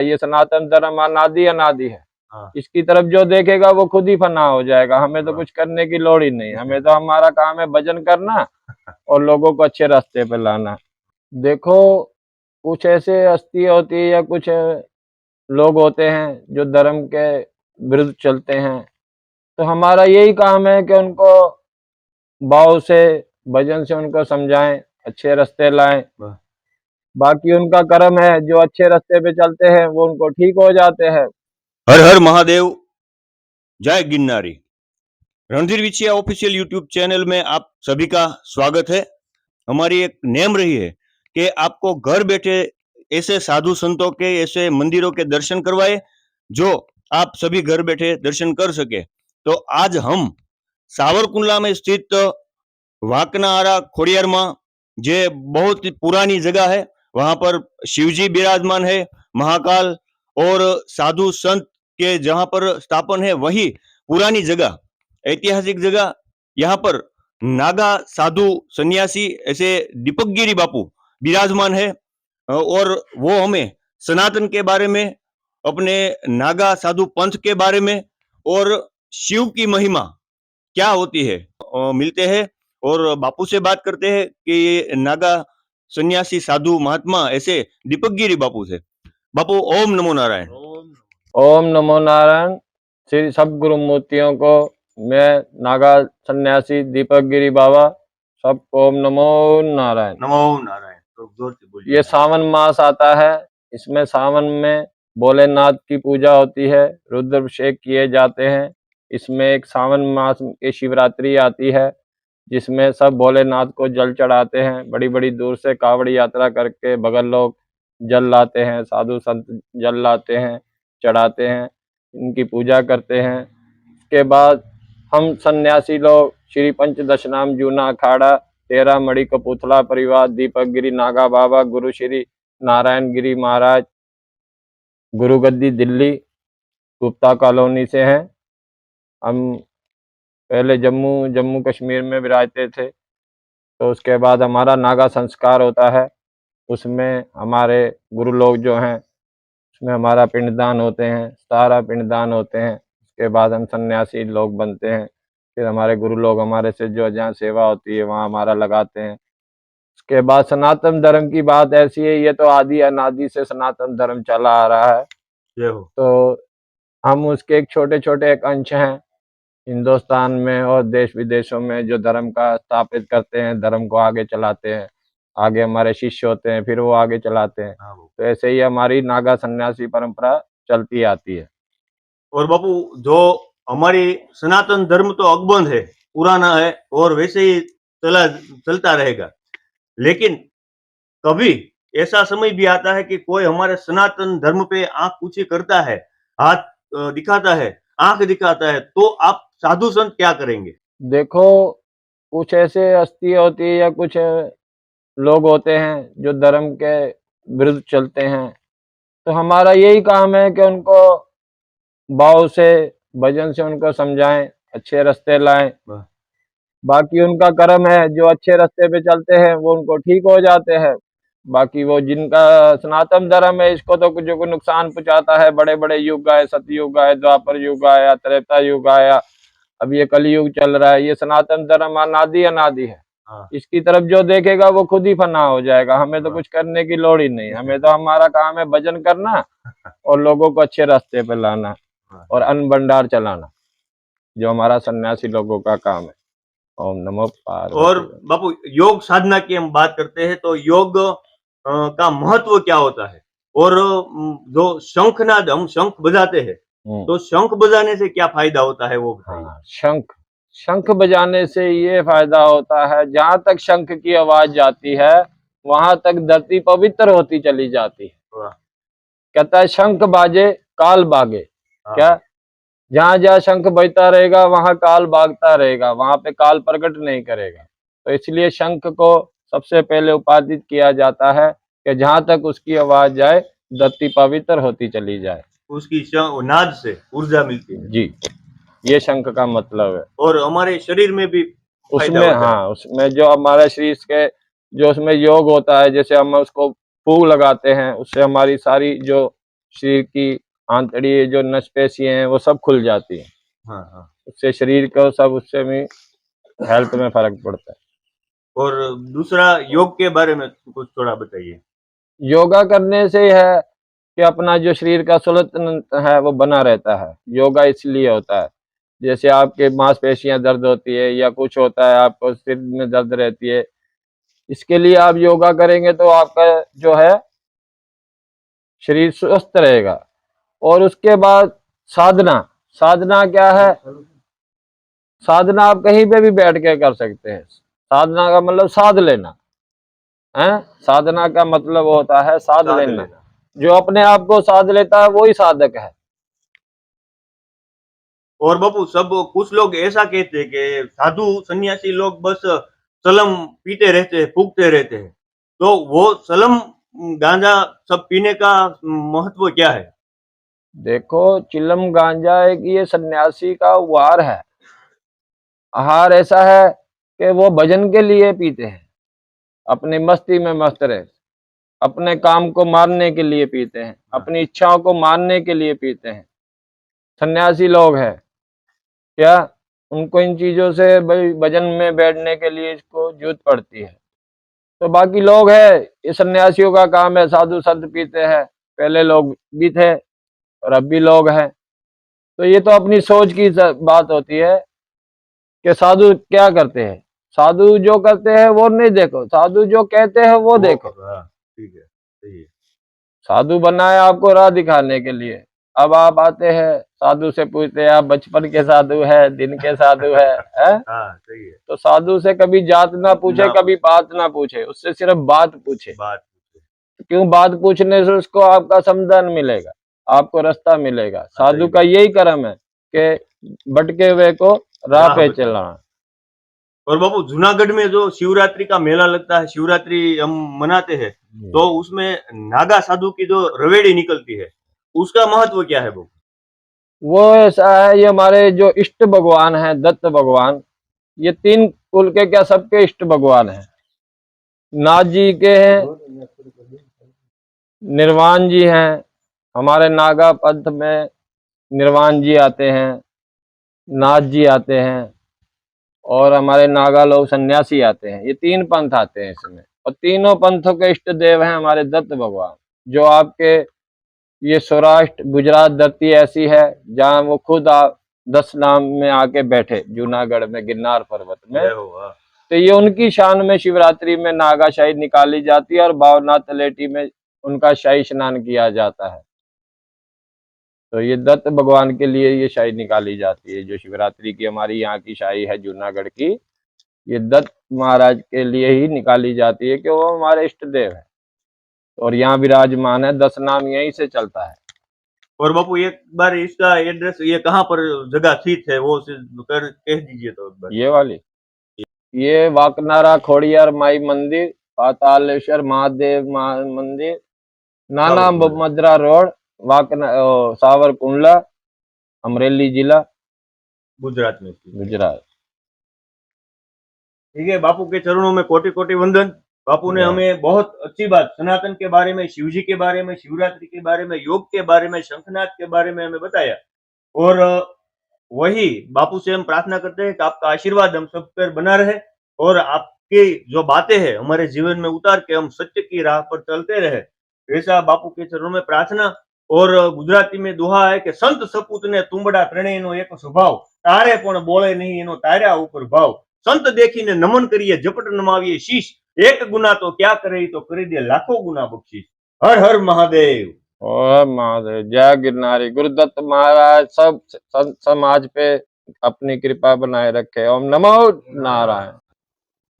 ये सनातन धर्म अनादि अनादि है। हाँ। इसकी तरफ जो देखेगा वो खुद ही फना हो जाएगा। हमें तो कुछ करने की लोड़ ही नहीं, हमें तो हमारा काम है भजन करना और लोगों को अच्छे रास्ते पे लाना। देखो, कुछ ऐसे हस्ती होती है या कुछ लोग होते हैं जो धर्म के विरुद्ध चलते हैं, तो हमारा यही काम है कि उनको भाव से, भजन से उनको समझाएं, अच्छे रास्ते लाएं। बाकी उनका कर्म है, जो अच्छे रास्ते पे चलते हैं वो उनको ठीक हो जाते हैं। हर हर महादेव, जय Girnari. Randhir Vichiya official YouTube channel में आप सभी का स्वागत है। हमारी एक नेम रही है कि आपको घर बैठे ऐसे साधु संतों के, ऐसे मंदिरों के दर्शन करवाए जो आप सभी घर बैठे दर्शन कर सके। तो आज हम सावरकुंडला में स्थित वाकनाआरा खोड़ियार मां, जे बहुत पुरानी जगह है, वहां पर शिवजी विराजमान है, महाकाल और साधु संत के जहां पर स्थापन है, वही पुरानी जगह, ऐतिहासिक जगह। यहाँ पर नागा साधु सन्यासी ऐसे दीपकगिरी बापू विराजमान है और वो हमें सनातन के बारे में, अपने नागा साधु पंथ के बारे में और शिव की महिमा क्या होती है मिलते हैं और बापू से बात करते हैं कि ये नागा सन्यासी साधु महात्मा ऐसे दीपकगिरी बापू से। बापू, ओम नमो नारायण। ओम नमो नारायण। श्री सब गुरु मूर्तियों को मैं नागा सन्यासी दीपक गिरी बाबा सबको ओम नमो नारायण। नमो नारायण। तो जोर से बोलिए। ये सावन मास आता है, इसमें सावन में भोलेनाथ की पूजा होती है, रुद्राभिषेक किए जाते हैं। इसमें एक सावन मास की शिवरात्रि आती है जिसमें सब भोलेनाथ को जल चढ़ाते हैं। बड़ी बड़ी दूर से कावड़ी यात्रा करके भगत लोग जल लाते हैं, साधु संत जल लाते हैं, चढ़ाते हैं, इनकी पूजा करते हैं। इसके बाद हम सन्यासी लोग श्री पंचदशनाम जूना अखाड़ा 13 मणि कपूथला परिवार दीपक गिरी नागा बाबा गुरु श्री नारायण गिरी महाराज गुरु गद्दी दिल्ली गुप्ता कॉलोनी से हैं। हम पहले जम्मू कश्मीर में विराजते थे, तो उसके बाद हमारा नागा संस्कार होता है। उसमें हमारे गुरु लोग जो हैं, उसमें हमारा पिंडदान होते हैं, सारा पिंडदान होते हैं। उसके बाद हम सन्यासी लोग बनते हैं। फिर हमारे गुरु लोग हमारे से जो जहाँ सेवा होती है वहाँ हमारा लगाते हैं। उसके बाद सनातन धर्म की बात ऐसी है, ये तो आदि अनादि से सनातन धर्म चला आ रहा है, तो हम उसके एक छोटे छोटे एक अंश हैं। हिंदुस्तान में और देश विदेशों में जो धर्म का स्थापित करते हैं, धर्म को आगे चलाते हैं, आगे हमारे शिष्य होते हैं, फिर वो आगे चलाते हैं। तो ऐसे ही हमारी नागा सन्यासी परंपरा चलती आती है। और बापू, जो हमारी सनातन धर्म तो अकबंध है, पुराना है और वैसे ही चलता रहेगा, लेकिन कभी ऐसा समय भी आता है कि कोई हमारे सनातन धर्म पे आंख ऊंची करता है, हाथ दिखाता है, आंख दिखाता है, तो आप साधु संत क्या करेंगे? देखो, कुछ ऐसे हस्ती होती है या कुछ लोग होते हैं जो धर्म के विरुद्ध चलते हैं, तो हमारा यही काम है कि उनको भाव से, भजन से उनको समझाएं, अच्छे रास्ते लाएं। बाकी उनका कर्म है, जो अच्छे रास्ते पे चलते हैं वो उनको ठीक हो जाते हैं। बाकी वो जिनका सनातन धर्म है, इसको तो जो नुकसान पहुंचाता है, बड़े बड़े युग आए, सतयुग आए, द्वापर युग आया, त्रेता युग आया, अब ये कलयुग चल रहा है। ये सनातन धर्म अनादि अनादि है। इसकी तरफ जो देखेगा वो खुद ही फना हो जाएगा। हमें तो कुछ करने की लोड़ ही नहीं, हमें तो हमारा काम है भजन करना और लोगों को अच्छे रास्ते पे लाना और अन्न भंडार चलाना, जो हमारा सन्यासी लोगों का काम है। ओम नमो पार्वती। और बापू, योग साधना की हम बात करते हैं तो योग का महत्व क्या होता है? और जो शंखनाद, हम शंख बजाते हैं, तो शंख बजाने से क्या फायदा होता है वो बताइए। शंख बजाने से ये फायदा होता है, जहां तक शंख की आवाज जाती है वहां तक धरती पवित्र होती चली जाती है। कहता है शंख बाजे काल बागे। क्या? जहां जहां शंख बजता रहेगा वहां काल भागता रहेगा, वहां पे काल प्रकट नहीं करेगा। तो इसलिए शंख को सबसे पहले उपादित किया जाता है कि जहां तक उसकी आवाज जाए धरती पवित्र होती चली जाए, उसकी नाद से ऊर्जा मिलती है। जी, ये शंख का मतलब है। और हमारे शरीर में भी उसमें, हाँ, उसमें जो हमारे शरीर के जो उसमें योग होता है, जैसे हम उसको फूल लगाते हैं, उससे हमारी सारी जो शरीर की आंतड़िए जो नसपेशियां हैं वो सब खुल जाती हैं। हाँ हाँ। उससे शरीर को सब उससे भी हेल्थ में फर्क पड़ता है। और दूसरा योग के बारे में कुछ थोड़ा बताइए। योगा करने से है कि अपना जो शरीर का संतुलन है वो बना रहता है। योगा इसलिए होता है, जैसे आपके मांसपेशियां दर्द होती है या कुछ होता है, आपको सिर में दर्द रहती है, इसके लिए आप योगा करेंगे तो आपका जो है शरीर स्वस्थ रहेगा। और उसके बाद साधना, साधना क्या है? साधना आप कहीं पे भी बैठ के कर सकते हैं। साधना का मतलब साध लेना है। साधना का मतलब होता है साध साध लेना। लेना। जो अपने आप को साध लेता है वही साधक है। और बापू सब कुछ लोग ऐसा कहते हैं कि साधु सन्यासी लोग बस सलम पीते रहते हैं, फूकते रहते हैं, तो वो सलम गांजा सब पीने का महत्व क्या है? देखो, चिलम गांजा एक ये सन्यासी का वार है, आहार ऐसा है कि वो भजन के लिए पीते हैं, अपनी मस्ती में मस्त रहे, अपने काम को मारने के लिए पीते हैं, अपनी इच्छाओं को मारने के लिए पीते हैं। सन्यासी लोग हैं क्या, उनको इन चीजों से भाई भजन में बैठने के लिए इसको जरूरत पड़ती है। तो बाकी लोग है, ये सन्यासियों का काम है, साधु संत पीते हैं, पहले लोग भी थे और अब भी लोग हैं। तो ये तो अपनी सोच की बात होती है कि साधु क्या करते हैं। साधु जो करते हैं वो नहीं देखो, साधु जो कहते हैं वो देखो। हाँ, ठीक है, सही है। साधु बनाए आपको राह दिखाने के लिए। अब आप आते हैं साधु से पूछते हैं आप बचपन के साधु है, दिन के साधु है? हाँ, सही है। तो साधु से कभी जात ना पूछे, ना कभी बात ना पूछे, उससे सिर्फ बात पूछे। बात क्यों? बात पूछने से उसको आपका समाधान मिलेगा, आपको रास्ता मिलेगा। साधु का यही कर्म है कि भटके हुए को राह पे चलाना। और बाबू जूनागढ़ में जो शिवरात्रि का मेला लगता है, शिवरात्रि हम मनाते हैं, तो उसमें नागा साधु की जो रवेड़ी निकलती है, उसका महत्व क्या है बाबू? वो ऐसा है, ये हमारे जो इष्ट भगवान है, दत्त भगवान, ये तीन कुल के क्या सबके इष्ट भगवान हैं। नाथ जी के हैं, निर्वाण जी हैं, हमारे नागा पंथ में निर्वाण जी आते हैं, नाथ जी आते हैं, और हमारे नागा लोग सन्यासी आते हैं। ये तीन पंथ आते हैं इसमें, और तीनों पंथों के इष्ट देव हैं हमारे दत्त भगवान। जो आपके ये सौराष्ट्र गुजरात धरती ऐसी है जहाँ वो खुद 10 नाम में आके बैठे, जूनागढ़ में गिरनार पर्वत में। तो ये उनकी शान में शिवरात्रि में नागा शाही निकाली जाती है और भावनाथ तलेटी में उनका शाही स्नान किया जाता है। तो ये दत्त भगवान के लिए ये शाही निकाली जाती है। जो शिवरात्रि की हमारी यहाँ की शाही है जूनागढ़ की, ये दत्त महाराज के लिए ही निकाली जाती है कि वो हमारे इष्ट देव है और यहाँ विराजमान है। 10 नाम यहीं से चलता है। और बापू एक बार इसका एड्रेस ये कहाँ पर जगह स्थित है वो कर कह दीजिए तो एक बार। ये वाली, ये वाकनारा खोड़ियार माई मंदिर, पातालेश्वर महादेव मंदिर, नाना मद्रा रोड, वाकना सावरकुंडला, अमरेली जिला, गुजरात में। गुजरात। ठीक है, बापू के चरणों में कोटि कोटि वंदन। बापू ने हमें बहुत अच्छी बात सनातन के बारे में, शिव जी के बारे में, शिवरात्रि के बारे में, योग के बारे में, शंखनाद के बारे में हमें बताया। और वही बापू से हम प्रार्थना करते हैं कि आपका आशीर्वाद हम सब पर बना रहे और आपकी जो बातें हैं हमारे जीवन में उतार के हम सत्य की राह पर चलते रहे, ऐसा बापू के चरणों में प्रार्थना। और गुजराती में दुहा है कि संत सपूत ने तुंबड़ा त्रणेयनो एक स्वभाव, तारे पण बोले नहीं एनो तार्या ऊपर भाव, संत देखीने नमन करिए झपट नमाविए शीश, एक गुना तो क्या करे तो करी दे लाखों गुना बख्शीश। हर हर महादेव। और महादेव, जय गिरनारी। गुरुदत्त महाराज सब समाज पे अपनी कृपा बनाए रखे। ओम नमो नारायण।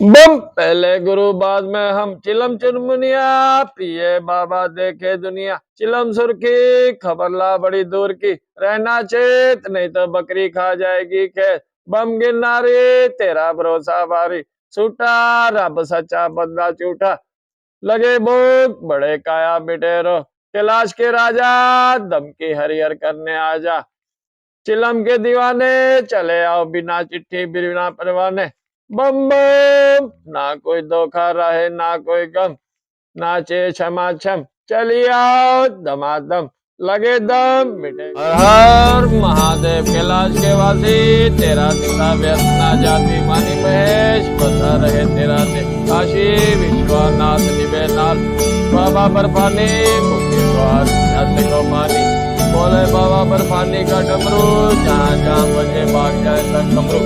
बम पहले गुरु बाद में हम, चिलम चुनमुनिया पिए बाबा देखे दुनिया, चिलम सुर्खी खबर ला बड़ी दूर की, रहना चेत नहीं तो बकरी खा जाएगी खेत। बम गिरनारी तेरा भरोसा भारी, छूटा रब सच्चा बंदा झूठा, लगे भूख बड़े काया बिटेरो, कैलाश के राजा दम की हरिहर करने आजा, चिलम के दीवाने चले आओ बिना चिट्ठी बिना परवाने। बम बम ना कोई धोखा रहे ना कोई गम, नाचे क्षमा छम चली आओ दमादम, लगे दम मिटे। हर हर महादेव। कैलाश के वासी तेरा दिशा व्यस्त ना जाति मानी महेश बसा रहे तेरा दे। काशी विश्वनाथ निवेनाथ बाबा बर्फानी मुक्ति द्वार ऐसे को मानी। बोले बाबा बर्फानी का डमरू जहाँ जहाँ बजे भाग जाए तक कमरू।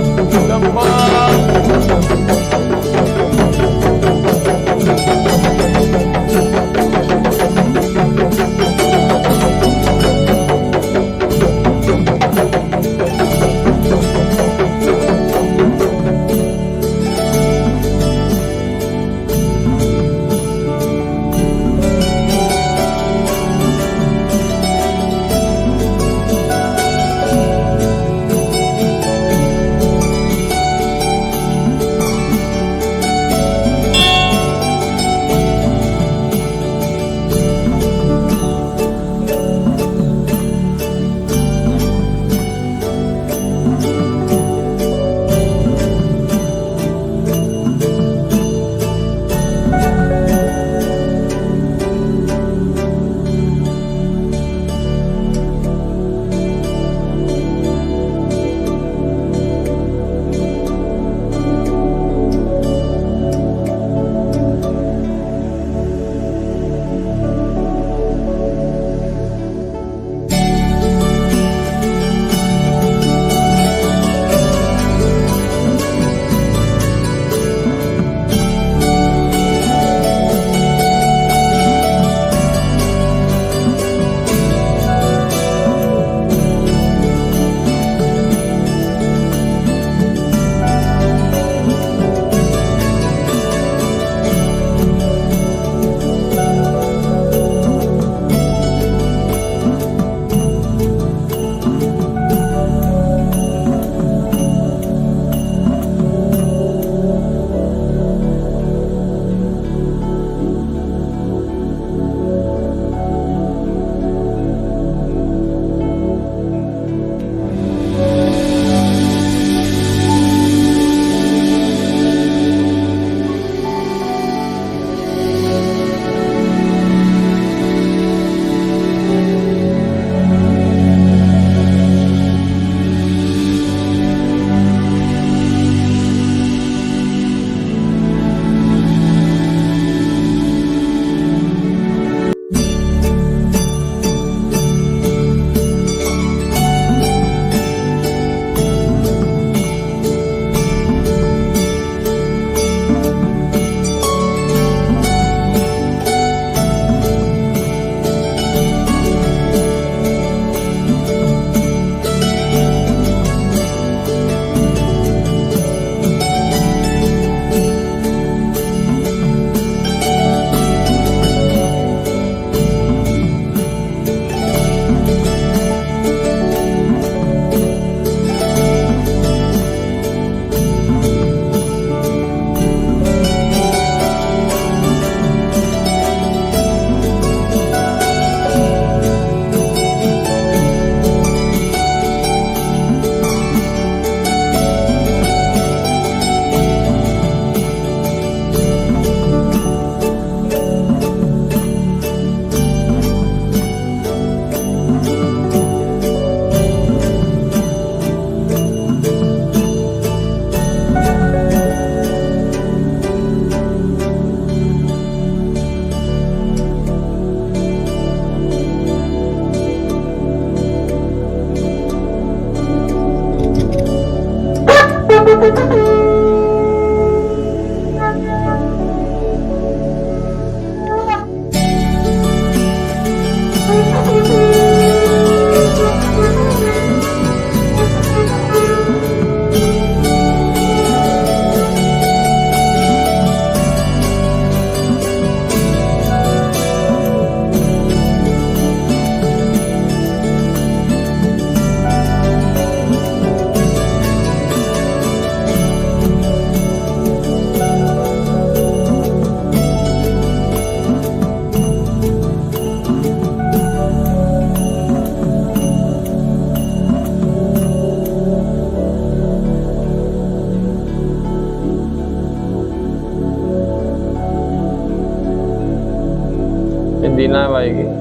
दीना आएगी।